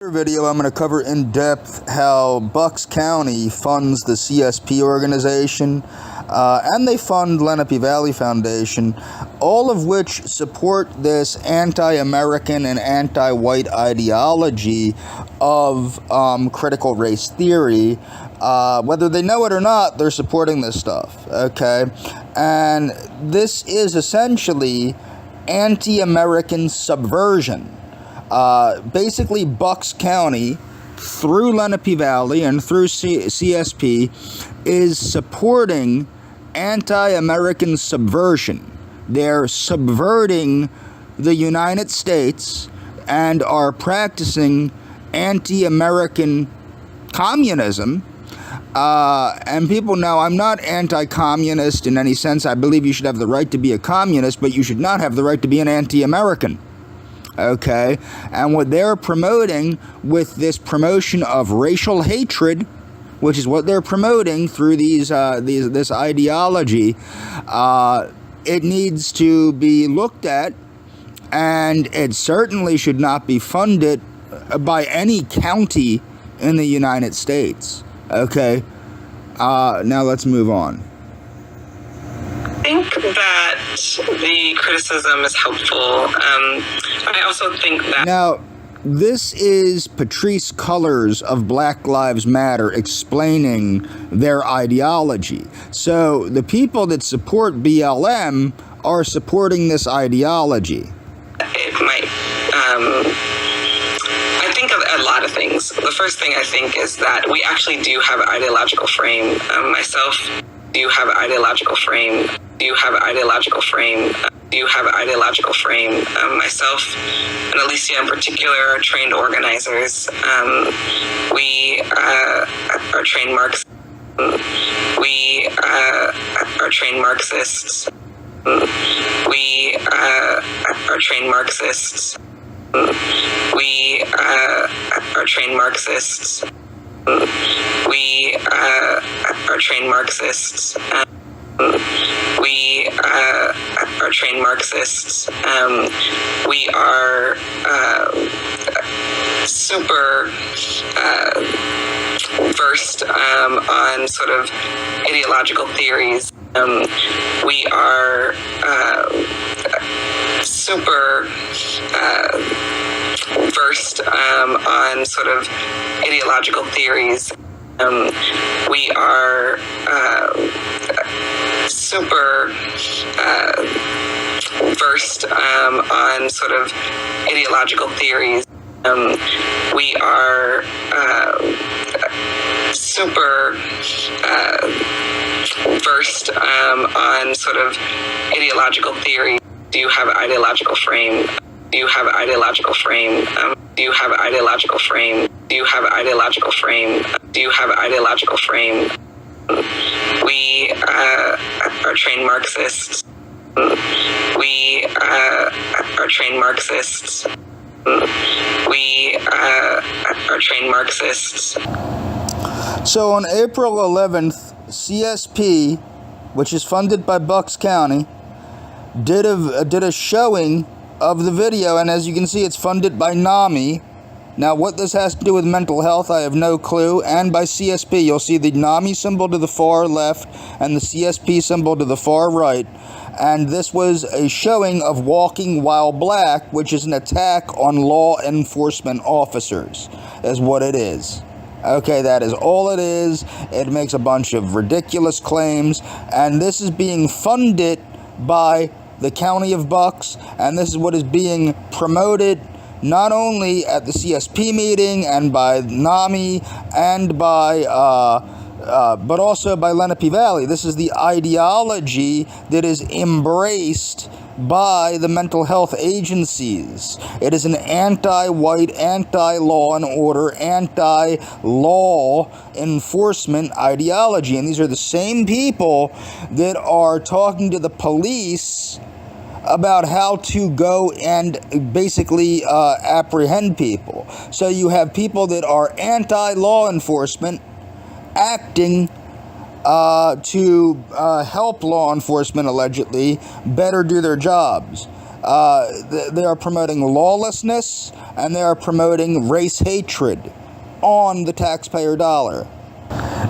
Video, I'm going to cover in depth how Bucks County funds the CSP organization, and they fund LenapeValleyFoundation, all of which support this anti-American and anti-white ideology of critical race theory. Whether they know it or not, they're supporting this stuff, okay? And this is essentially anti-American subversion. Basically, Bucks County, through Lenape Valley and through CSP, is supporting anti-American subversion. They're subverting the United States and are practicing anti-American communism. And people know I'm not anti-communist in any sense. I believe you should have the right to be a communist, but you should not have the right to be an anti-American. Okay, and what they're promoting with this promotion of racial hatred, which is what they're promoting through this ideology, it needs to be looked at, and it certainly should not be funded by any county in the United States. Okay, now let's move on. I think that the criticism is helpful. I also think that... Now, this is Patrisse Cullors of Black Lives Matter explaining their ideology. So, the people that support BLM are supporting this ideology. It might... I think of a lot of things. The first thing I think is that we actually do have an ideological frame. Myself... do have an ideological frame. Myself and Alicia in particular are trained organizers. We are trained Marxists. We are trained Marxists. We are trained Marxists. We are trained Marxists. We are trained Marxists. We are trained Marxists. We are super versed on sort of ideological theories. We are super versed on sort of ideological theories. We are super versed on sort of ideological theories. We are super versed on sort of ideological theories. Do you have an ideological frame? Do you have an ideological frame? Do you have an ideological frame? Do you have an ideological frame? Do you have an ideological frame? We are trained Marxists. We are trained Marxists. We are trained Marxists. So on April 11th, CSP, which is funded by Bucks County, did a showing of the video, and as you can see, it's funded by NAMI. Now, what this has to do with mental health, I have no clue. And by CSP, you'll see the NAMI symbol to the far left and the CSP symbol to the far right. And this was a showing of Walking While Black, which is an attack on law enforcement officers, is what it is. Okay, that is all it is. It makes a bunch of ridiculous claims, and this is being funded by the County of Bucks, and this is what is being promoted not only at the CSP meeting and by NAMI and by but also by Lenape Valley. This is the ideology that is embraced by the mental health agencies. It is an anti-white, anti-law and order, anti-law enforcement ideology. And these are the same people that are talking to the police about how to go and basically apprehend people. So you have people that are anti-law enforcement acting to help law enforcement, allegedly, better do their jobs. They are promoting lawlessness, and they are promoting race hatred on the taxpayer dollar.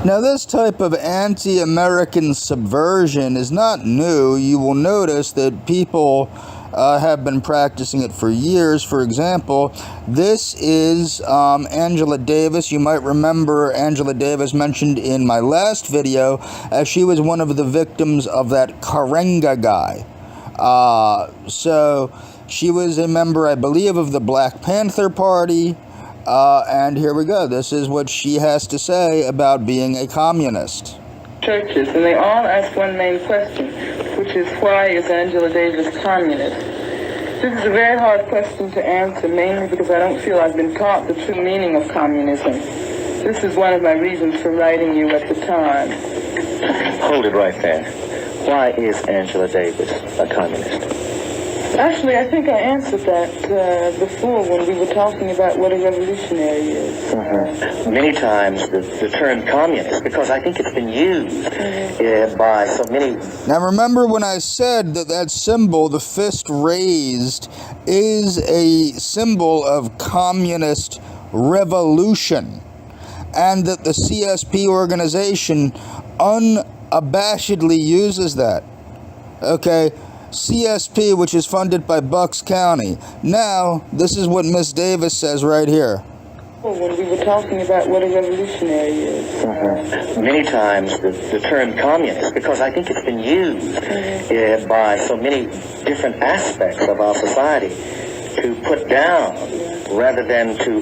Now, this type of anti-American subversion is not new. You will notice that people have been practicing it for years. For example, this is Angela Davis. You might remember Angela Davis mentioned in my last video, as she was one of the victims of that Karenga guy. So she was a member, I believe, of the Black Panther Party. And here we go. This is what she has to say about being a communist. Churches, and they all ask one main question, which is, why is Angela Davis communist? This is a very hard question to answer, mainly because I don't feel I've been taught the true meaning of communism. This is one of my reasons for writing you at the time. Hold it right there. Why is Angela Davis a communist? Actually, I think I answered that before when we were talking about what a revolutionary is. Many times the term communist, because I think it's been used by so many. Now remember when I said that that symbol, the fist raised, is a symbol of communist revolution, and that the CSP organization unabashedly uses that. Okay? CSP, which is funded by Bucks County. Now, this is what Miss Davis says right here. When we were talking about what a revolutionary is. Many times the term communist, because I think it's been used by so many different aspects of our society to put down rather than to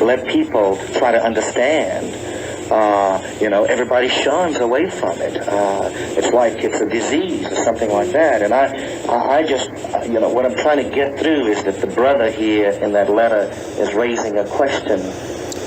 let people try to understand. Everybody shuns away from it. It's like it's a disease or something like that. And I just, what I'm trying to get through is that the brother here in that letter is raising a question.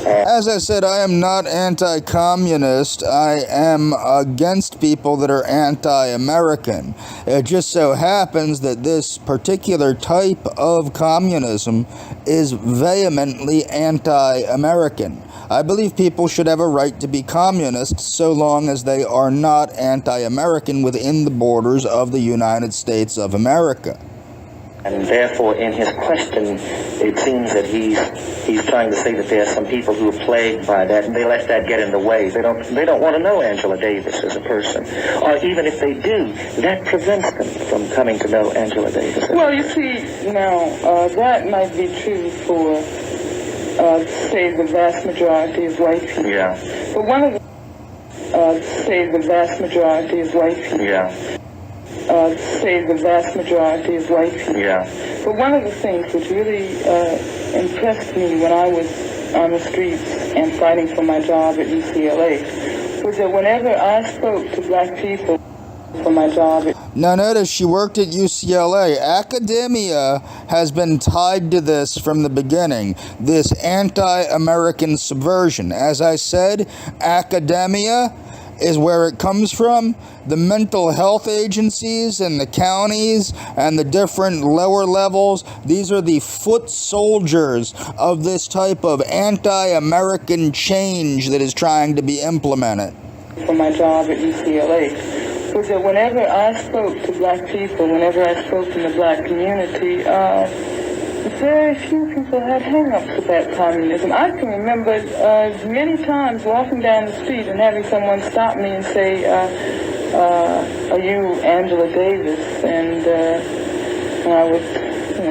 As I said, I am not anti-communist. I am against people that are anti-American. It just so happens that this particular type of communism is vehemently anti-American. I believe people should have a right to be communists so long as they are not anti-American within the borders of the United States of America. And therefore, in his question, it seems that he's trying to say that there are some people who are plagued by that, and they let that get in the way. They don't want to know Angela Davis as a person, or even if they do, that prevents them from coming to know Angela Davis. Well, you see, now that might be true for, say, the vast majority of white people. Yeah. But one of the, say, the vast majority of white people. Yeah. Say the vast majority of white people. Yeah. But one of the things which really impressed me when I was on the streets and fighting for my job at UCLA was that whenever I spoke to black people for my job at... Now notice she worked at UCLA. Academia has been tied to this from the beginning, this anti-American subversion. As I said, academia is where it comes from. The mental health agencies and the counties and the different lower levels, these are the foot soldiers of this type of anti-American change that is trying to be implemented. For my job at UCLA was that whenever I spoke to black people, whenever I spoke in the black community, very few people had hang-ups about communism. I can remember many times walking down the street and having someone stop me and say, are you Angela Davis? And I would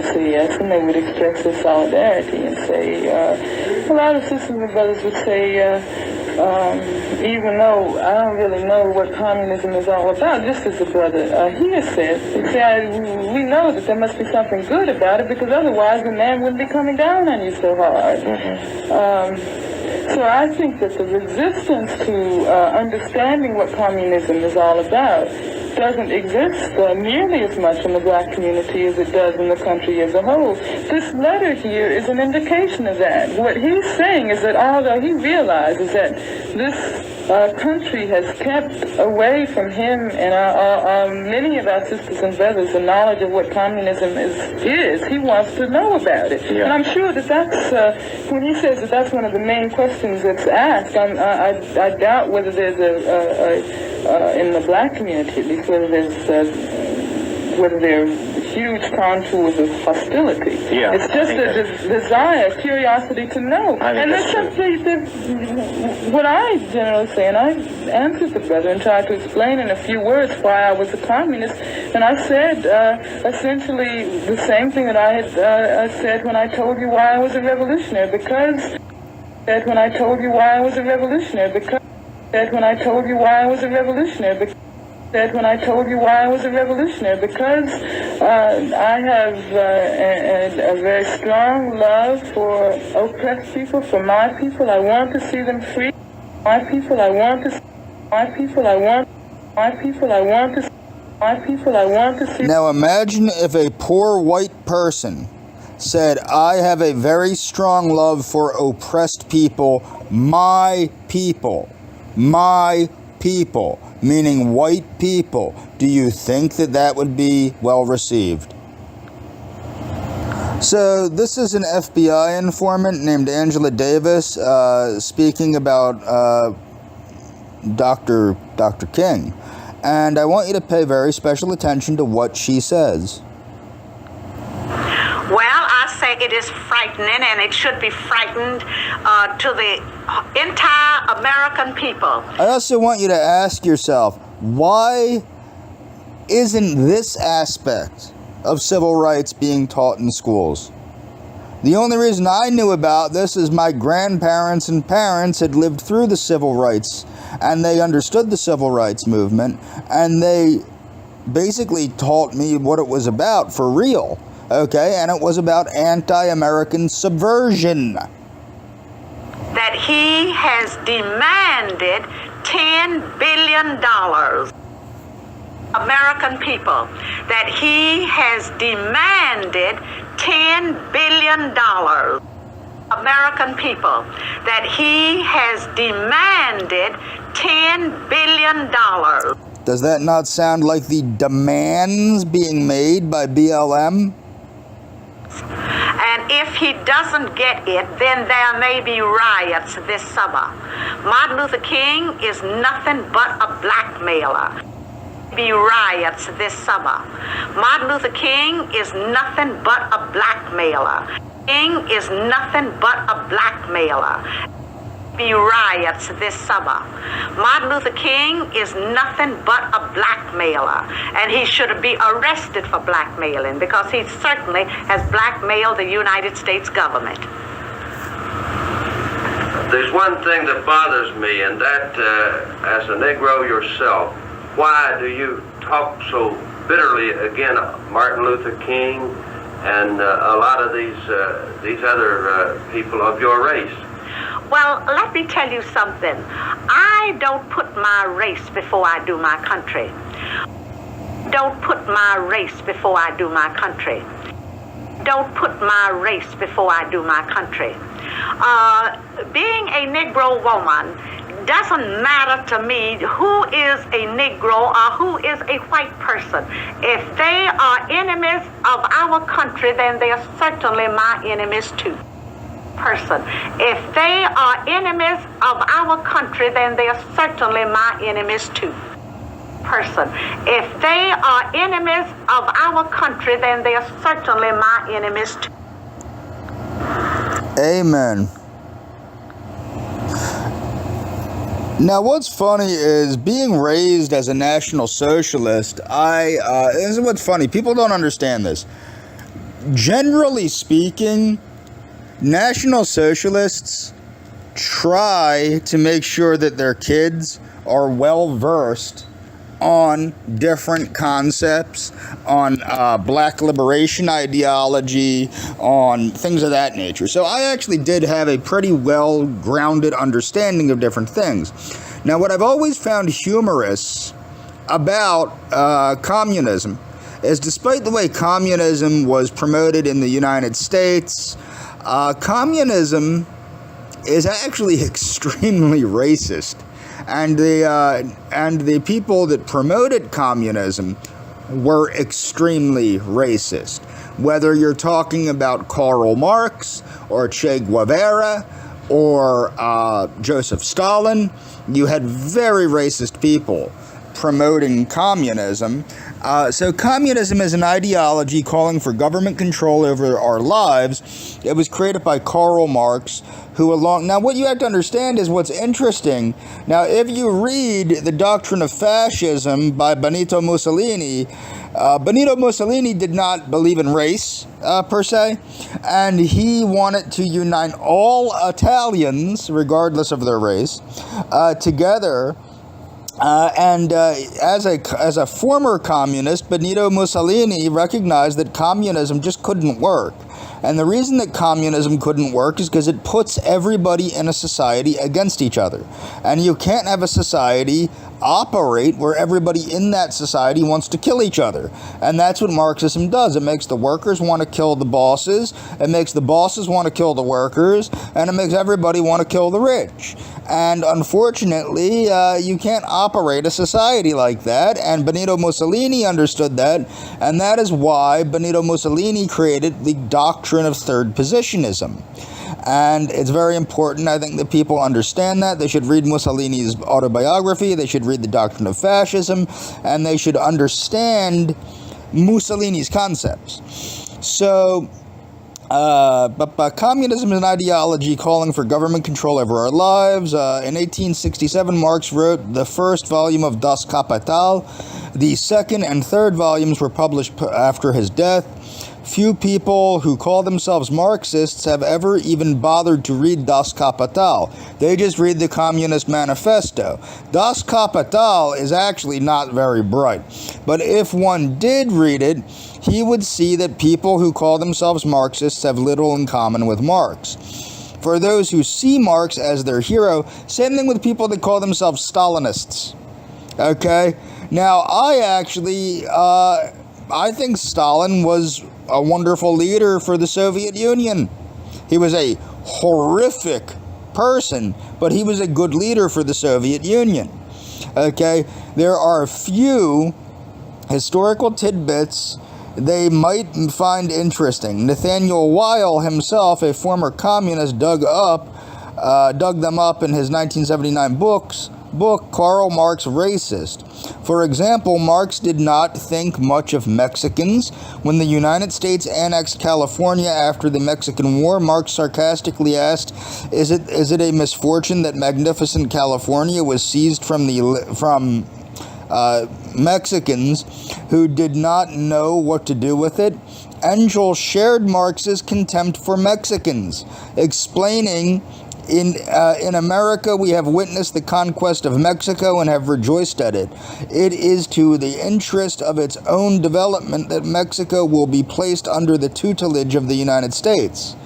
say yes, and they would express their solidarity and say, a lot of sisters and brothers would say, even though I don't really know what communism is all about, just as the brother here said, we know that there must be something good about it, because otherwise the man wouldn't be coming down on you so hard. So I think that the resistance to understanding what communism is all about doesn't exist nearly as much in the black community as it does in the country as a whole. This letter here is an indication of that. What he's saying is that although he realizes that this country has kept away from him and many of our sisters and brothers the knowledge of what communism is, he wants to know about it. Yeah. And I'm sure that that's, when he says that that's one of the main questions that's asked, I doubt whether there's in the black community at least, whether there's whether they're huge contours of hostility. Yeah, it's just a desire, curiosity to know. And that's simply what I generally say. And I answered the brother and tried to explain in a few words why I was a communist. And I said essentially the same thing that I had said when I told you why I was a revolutionary. Because said when I told you why I was a revolutionary. Because said when I told you why I was a revolutionary. Because said when I told you why I was a revolutionary, because I have a very strong love for oppressed people, for my people. I want to see them free. My people, I want to see. My people, I want. My people, I want to see. My people, I want to see. Now imagine if a poor white person said, I have a very strong love for oppressed people, my people, meaning white people. Do you think that that would be well received? So this is an FBI informant named Angela Davis speaking about Dr. King. And I want you to pay very special attention to what she says. Well, I say it is frightening, and it should be frightened to the entire American people. I also want you to ask yourself, why isn't this aspect of civil rights being taught in schools? The only reason I knew about this is my grandparents and parents had lived through the civil rights, and they understood the civil rights movement, and they basically taught me what it was about for real. Okay, and it was about anti-American subversion. That he has demanded $10 billion. American people, that he has demanded $10 billion. American people, that he has demanded $10 billion. Does that not sound like the demands being made by BLM? And if he doesn't get it, then there may be riots this summer. Martin Luther King is nothing but a blackmailer. Be riots this summer. Martin Luther King is nothing but a blackmailer. King is nothing but a blackmailer. Be riots this summer. Martin Luther King is nothing but a blackmailer, and he should be arrested for blackmailing because he certainly has blackmailed the United States government. There's one thing that bothers me, and that as a Negro yourself, why do you talk so bitterly against Martin Luther King and a lot of these other people of your race? Well, let me tell you something. I don't put my race before I do my country. Don't put my race before I do my country. Don't put my race before I do my country. Being a Negro woman doesn't matter to me who is a Negro or who is a white person. If they are enemies of our country, then they are certainly my enemies too. Person. If they are enemies of our country, then they are certainly my enemies too. Person. If they are enemies of our country, then they are certainly my enemies too. Amen. Now, what's funny is being raised as a National Socialist, this is what's funny. People don't understand this. Generally speaking, National Socialists try to make sure that their kids are well versed on different concepts, on black liberation ideology, on things of that nature. So I actually did have a pretty well-grounded understanding of different things. Now, what I've always found humorous about communism is, despite the way communism was promoted in the United States, communism is actually extremely racist, and the people that promoted communism were extremely racist. Whether you're talking about Karl Marx or Che Guevara or Joseph Stalin, you had very racist people promoting communism, So communism is an ideology calling for government control over our lives. It was created by Karl Marx, now what you have to understand is what's interesting. Now, if you read The Doctrine of Fascism by Benito Mussolini did not believe in race, per se, and he wanted to unite all Italians, regardless of their race, together. As a former communist, Benito Mussolini recognized that communism just couldn't work. And the reason that communism couldn't work is because it puts everybody in a society against each other. And you can't have a society operate where everybody in that society wants to kill each other. And that's what Marxism does. It makes the workers want to kill the bosses, it makes the bosses want to kill the workers, and it makes everybody want to kill the rich. And unfortunately, you can't operate a society like that, and Benito Mussolini understood that, and that is why Benito Mussolini created the doctrine of third positionism. And it's very important, I think, that people understand that. They should read Mussolini's autobiography, they should read The Doctrine of Fascism, and they should understand Mussolini's concepts. So, but communism is an ideology calling for government control over our lives. In 1867, Marx wrote the first volume of Das Kapital. The second and third volumes were published after his death. Few people who call themselves Marxists have ever even bothered to read Das Kapital. They just read the Communist Manifesto. Das Kapital is actually not very bright. But if one did read it, he would see that people who call themselves Marxists have little in common with Marx. For those who see Marx as their hero, same thing with people that call themselves Stalinists. Okay? Now, I think Stalin was a wonderful leader for the Soviet Union. He was a horrific person, but he was a good leader for the Soviet Union. Okay? There are a few historical tidbits they might find interesting. Nathaniel Weil himself, a former communist, dug them up in his 1979 book, Karl Marx Racist. For example, Marx did not think much of Mexicans. When the United States annexed California after the Mexican War, Marx sarcastically asked, "Is it a misfortune that magnificent California was seized from Mexicans who did not know what to do with it?" Engels shared Marx's contempt for Mexicans, explaining, In America, we have witnessed the conquest of Mexico and have rejoiced at it. It is to the interest of its own development that Mexico will be placed under the tutelage of the United States.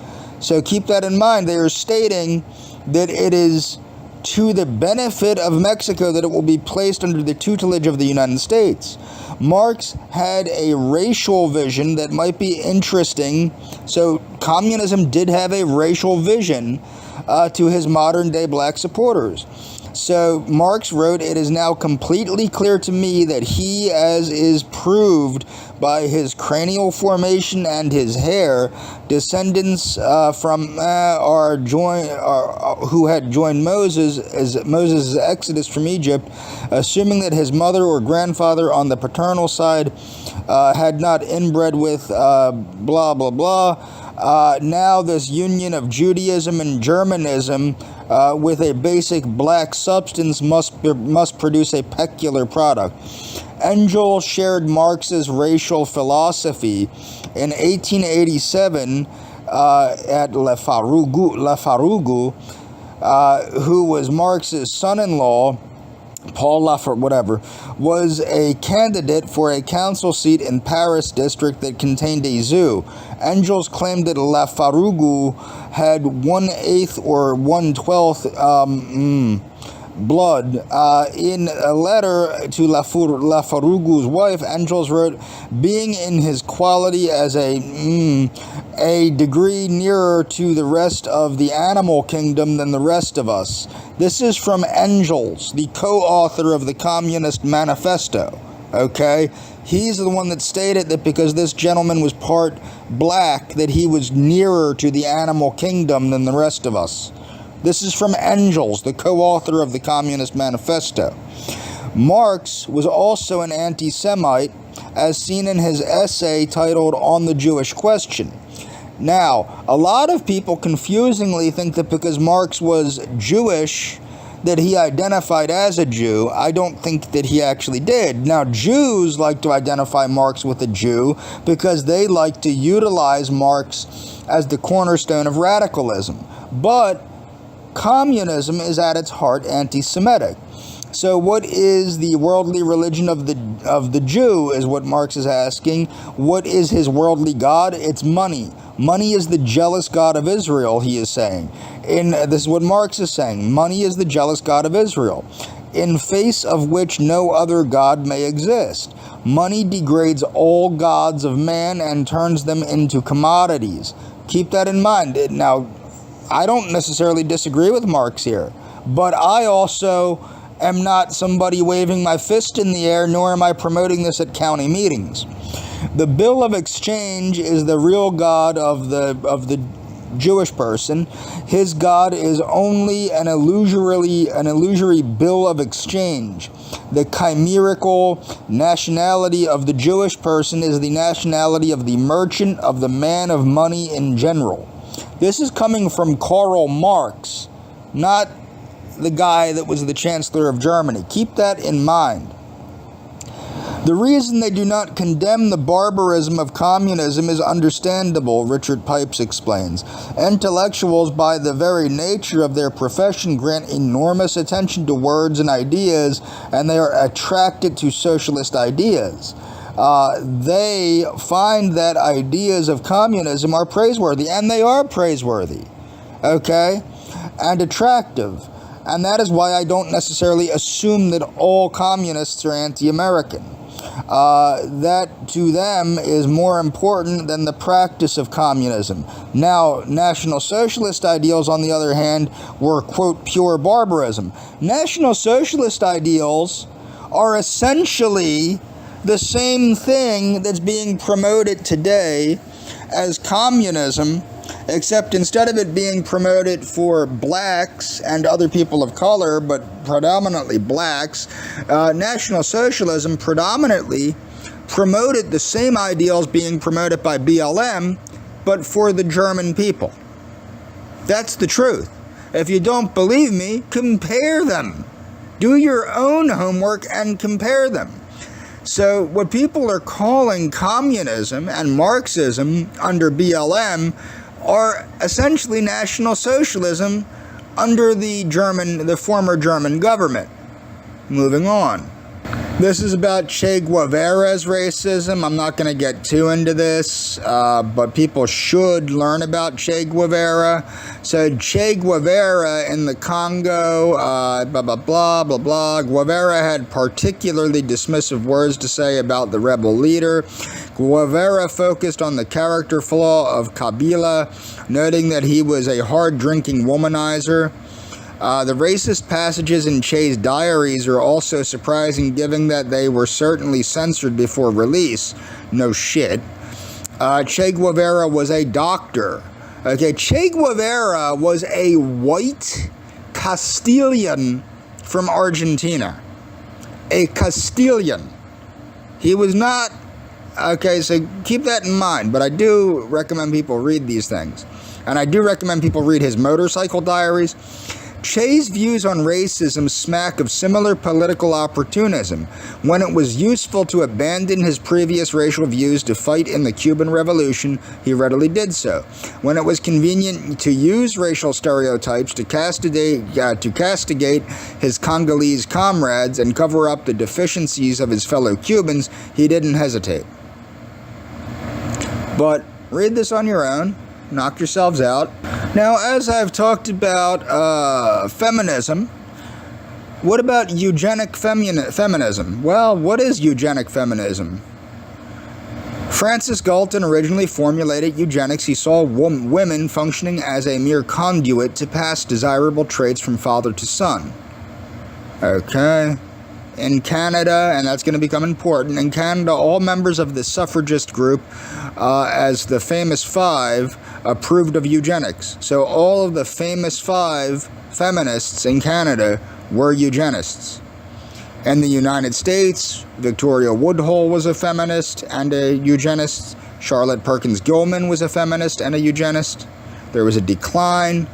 So keep that in mind. They are stating that it is to the benefit of Mexico that it will be placed under the tutelage of the United States. Marx had a racial vision that might be interesting. So communism did have a racial vision to his modern-day black supporters. So Marx wrote, "It is now completely clear to me that he, as is proved by his cranial formation and his hair, descendants who had joined Moses as Moses' exodus from Egypt, assuming that his mother or grandfather on the paternal side had not inbred with blah blah blah. Now this union of Judaism and Germanism with a basic black substance must produce a peculiar product." Engels shared Marx's racial philosophy. In 1887, at Lafarugu, who was Marx's son-in-law, Paul was a candidate for a council seat in Paris district that contained a zoo. Engels claimed that Lafarugu had 1/8 or 1/12 blood. In a letter to Lafarugu's wife, Engels wrote, "Being in his quality as a degree nearer to the rest of the animal kingdom than the rest of us." This is from Engels, the co-author of the Communist Manifesto. Okay? He's the one that stated that because this gentleman was part black, that he was nearer to the animal kingdom than the rest of us. This is from Engels, the co-author of the Communist Manifesto. Marx was also an anti-Semite. as seen in his essay titled On the Jewish Question. Now, a lot of people confusingly think that because Marx was Jewish, that he identified as a Jew. I don't think that he actually did. Now, Jews like to identify Marx with a Jew because they like to utilize Marx as the cornerstone of radicalism. But communism is at its heart anti-Semitic. So what is the worldly religion of the Jew is what Marx is asking. What is his worldly god? It's money. Money is the jealous god of Israel, he is saying. This is what Marx is saying. Money is the jealous god of Israel, in face of which no other god may exist. Money degrades all gods of man and turns them into commodities. Keep that in mind. Now, I don't necessarily disagree with Marx here, but I also am not somebody waving my fist in the air, nor am I promoting this at county meetings. The bill of exchange is the real god of the Jewish person. His god is only an illusory bill of exchange. The chimerical nationality of the Jewish person is the nationality of the merchant, of the man of money in general. This is coming from Karl Marx, not the guy that was the Chancellor of Germany. Keep that in mind. The reason they do not condemn the barbarism of communism is understandable, Richard Pipes explains. Intellectuals, by the very nature of their profession, grant enormous attention to words and ideas, and they are attracted to socialist ideas. They find that ideas of communism are praiseworthy, and they are praiseworthy, okay, and attractive. And that is why I don't necessarily assume that all communists are anti-American. That to them is more important than the practice of communism. Now, National Socialist ideals, on the other hand, were, quote, pure barbarism. National Socialist ideals are essentially the same thing that's being promoted today as communism, except instead of it being promoted for blacks and other people of color, but predominantly blacks, National Socialism predominantly promoted the same ideals being promoted by BLM, but for the German people. That's the truth. If you don't believe me, compare them. Do your own homework and compare them. So what people are calling communism and Marxism under BLM are essentially National Socialism under the former German government. Moving on. This is about Che Guevara's racism. I'm not going to get too into this, but people should learn about Che Guevara. So Che Guevara in the Congo, blah, blah, blah, blah, blah. Guevara had particularly dismissive words to say about the rebel leader. Guevara focused on the character flaw of Kabila, noting that he was a hard-drinking womanizer. The racist passages in Che's diaries are also surprising, given that they were certainly censored before release. No shit. Che Guevara was a doctor. Okay, Che Guevara was a white Castilian from Argentina. A Castilian. He was not... Okay, so keep that in mind, but I do recommend people read these things. And I do recommend people read his motorcycle diaries. Che's views on racism smack of similar political opportunism. When it was useful to abandon his previous racial views to fight in the Cuban Revolution, he readily did so. When it was convenient to use racial stereotypes to castigate his Congolese comrades and cover up the deficiencies of his fellow Cubans, he didn't hesitate. But read this on your own. Knock yourselves out. Now, as I've talked about feminism, what about eugenic feminism? Well, what is eugenic feminism? Francis Galton originally formulated eugenics. He saw women functioning as a mere conduit to pass desirable traits from father to son. Okay. In Canada, and that's going to become important, in Canada, all members of the suffragist group, as the famous five, approved of eugenics. So all of the famous five feminists in Canada were eugenists. In the United States, Victoria Woodhull was a feminist and a eugenist. Charlotte Perkins Gilman was a feminist and a eugenist. There was a decline.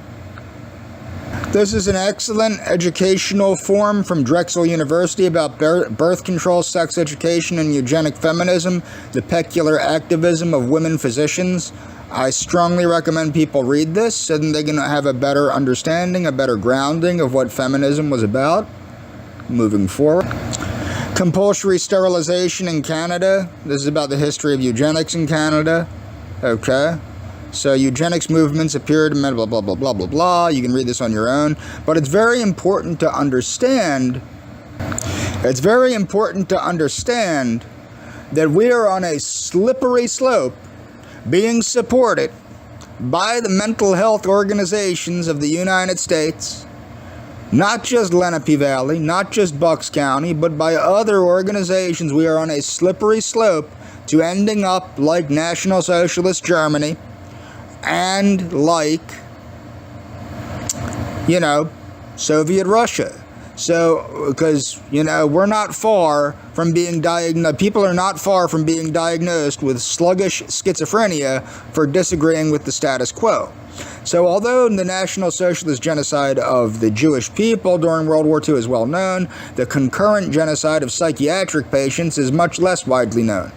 This is an excellent educational form from Drexel University about birth control, sex education, and eugenic feminism, the peculiar activism of women physicians. I strongly recommend people read this so that they can have a better understanding, a better grounding of what feminism was about moving forward. Compulsory sterilization in Canada. This is about the history of eugenics in Canada. Okay. So eugenics movements appeared in blah, blah, blah, blah, blah, blah. You can read this on your own. But it's very important to understand, that we are on a slippery slope being supported by the mental health organizations of the United States, not just Lenape Valley, not just Bucks County, but by other organizations. We are on a slippery slope to ending up like National Socialist Germany and like, Soviet Russia. So, because, we're not far from being diagnosed, people are not far from being diagnosed with sluggish schizophrenia for disagreeing with the status quo. So although the National Socialist genocide of the Jewish people during World War II is well known, the concurrent genocide of psychiatric patients is much less widely known.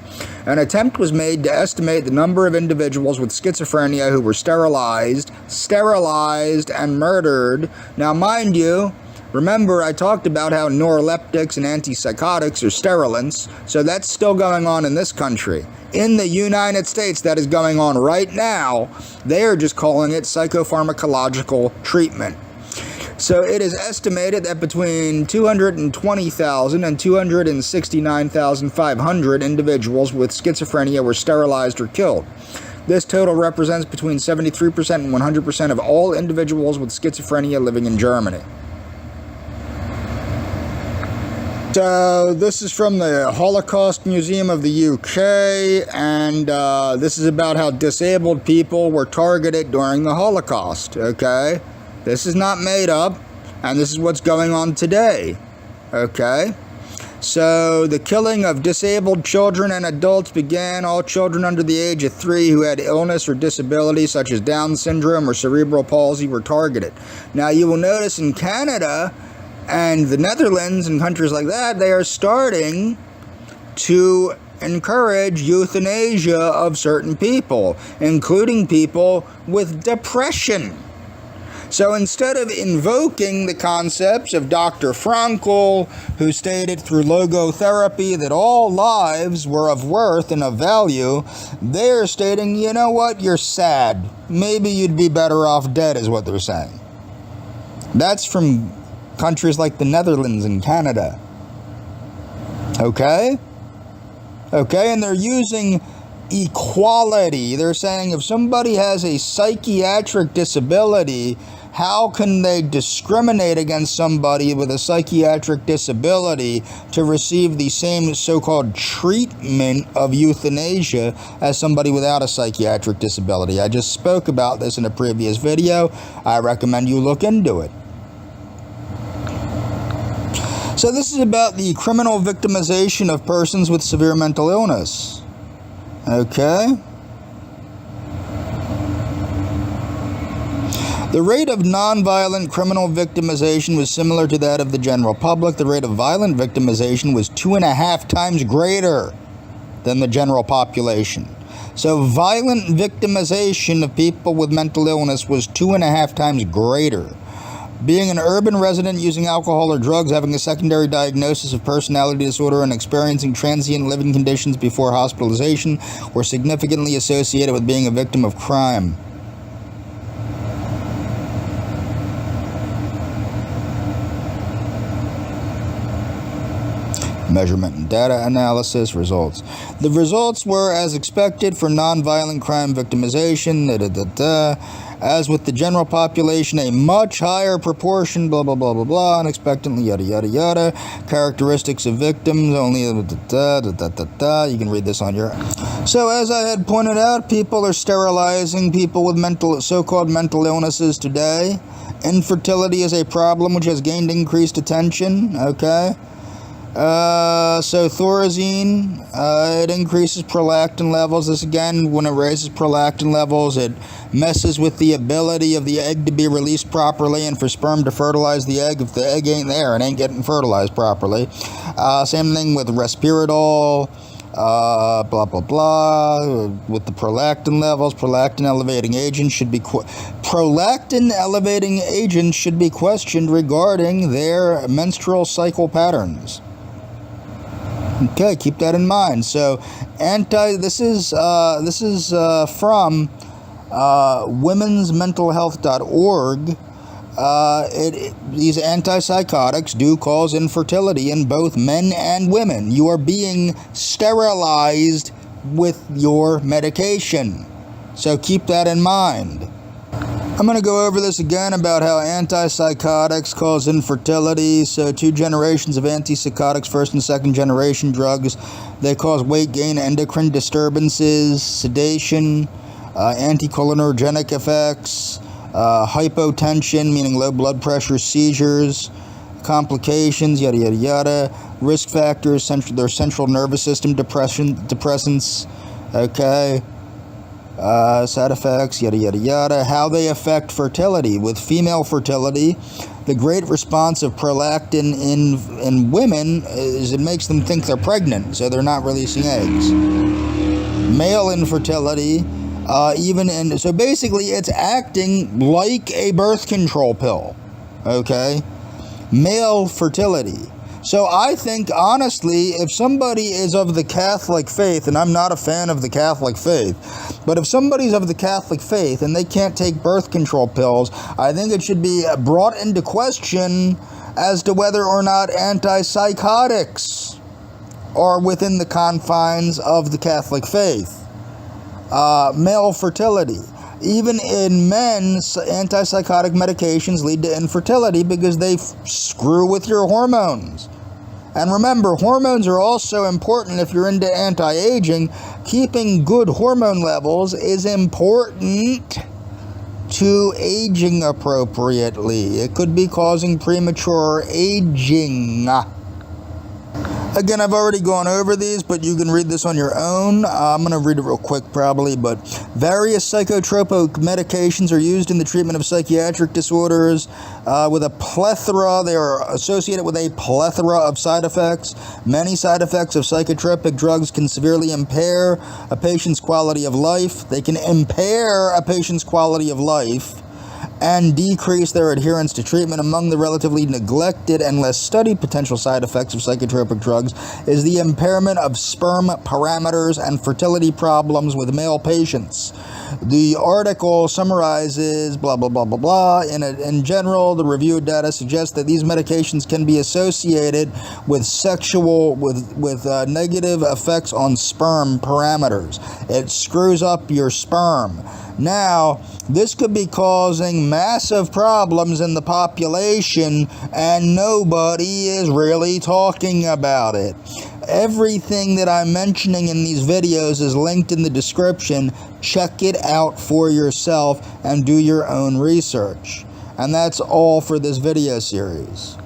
An attempt was made to estimate the number of individuals with schizophrenia who were sterilized, and murdered. Now, mind you, remember I talked about how neuroleptics and antipsychotics are sterilants, so that's still going on in this country. In the United States, that is going on right now. They are just calling it psychopharmacological treatment. So it is estimated that between 220,000 and 269,500 individuals with schizophrenia were sterilized or killed. This total represents between 73% and 100% of all individuals with schizophrenia living in Germany. So this is from the Holocaust Museum of the UK, and this is about how disabled people were targeted during the Holocaust, okay? This is not made up, and this is what's going on today, okay? So the killing of disabled children and adults began. All children under the age of 3 who had illness or disability such as Down syndrome or cerebral palsy were targeted. Now you will notice in Canada and the Netherlands and countries like that, they are starting to encourage euthanasia of certain people, including people with depression. So instead of invoking the concepts of Dr. Frankl, who stated through logotherapy that all lives were of worth and of value, they're stating, you know what, you're sad. Maybe you'd be better off dead, is what they're saying. That's from countries like the Netherlands and Canada. Okay, and they're using equality. They're saying if somebody has a psychiatric disability, how can they discriminate against somebody with a psychiatric disability to receive the same so-called treatment of euthanasia as somebody without a psychiatric disability? I just spoke about this in a previous video. I recommend you look into it. So this is about the criminal victimization of persons with severe mental illness. Okay. The rate of nonviolent criminal victimization was similar to that of the general public. The rate of violent victimization was 2.5 times greater than the general population. So violent victimization of people with mental illness was 2.5 times greater. Being an urban resident using alcohol or drugs, having a secondary diagnosis of personality disorder, and experiencing transient living conditions before hospitalization were significantly associated with being a victim of crime. Measurement and data analysis results. The results were as expected for nonviolent crime victimization. As with the general population, a much higher proportion, blah, blah, blah, blah, blah, unexpectedly, yada, yada, yada. Characteristics of victims, only, you can read this on your own. So, as I had pointed out, people are sterilizing people with so-called mental illnesses today. Infertility is a problem which has gained increased attention, okay? So thorazine, it increases prolactin levels. This again, when it raises prolactin levels, it messes with the ability of the egg to be released properly and for sperm to fertilize the egg. If the egg ain't there, it ain't getting fertilized properly. Same thing with resveratrol, blah, blah, blah. With the prolactin levels, prolactin elevating agents should be questioned regarding their menstrual cycle patterns. Okay, keep that in mind. So, this is from womensmentalhealth.org. These antipsychotics do cause infertility in both men and women. You are being sterilized with your medication. So keep that in mind. I'm going to go over this again about how antipsychotics cause infertility. So 2 generations of antipsychotics, first and second generation drugs, they cause weight gain, endocrine disturbances, sedation, anticholinergic effects, hypotension, meaning low blood pressure, seizures, complications, yada, yada, yada, risk factors, their central nervous system depressants, okay, side effects, yada, yada, yada, how they affect fertility. With female fertility, the great response of prolactin in women is it makes them think they're pregnant, so they're not releasing eggs. Male infertility, so basically it's acting like a birth control pill, okay? Male fertility. So I think, honestly, if somebody is of the Catholic faith, and I'm not a fan of the Catholic faith, but if somebody's of the Catholic faith and they can't take birth control pills, I think it should be brought into question as to whether or not antipsychotics are within the confines of the Catholic faith. Male fertility. Even in men, antipsychotic medications lead to infertility because they screw with your hormones. And remember, hormones are also important if you're into anti-aging. Keeping good hormone levels is important to aging appropriately. It could be causing premature aging. Again, I've already gone over these, but you can read this on your own. I'm going to read it real quick probably, but various psychotropic medications are used in the treatment of psychiatric disorders with a plethora. They are associated with a plethora of side effects. Many side effects of psychotropic drugs can severely impair a patient's quality of life. They can impair a patient's quality of life and decrease their adherence to treatment. Among the relatively neglected and less studied potential side effects of psychotropic drugs is the impairment of sperm parameters and fertility problems with male patients. The article summarizes blah, blah, blah, blah, blah. In general, the reviewed data suggests that these medications can be associated with negative effects on sperm parameters. It screws up your sperm. Now, this could be causing massive problems in the population, and nobody is really talking about it. Everything that I'm mentioning in these videos is linked in the description. Check it out for yourself and do your own research. And that's all for this video series.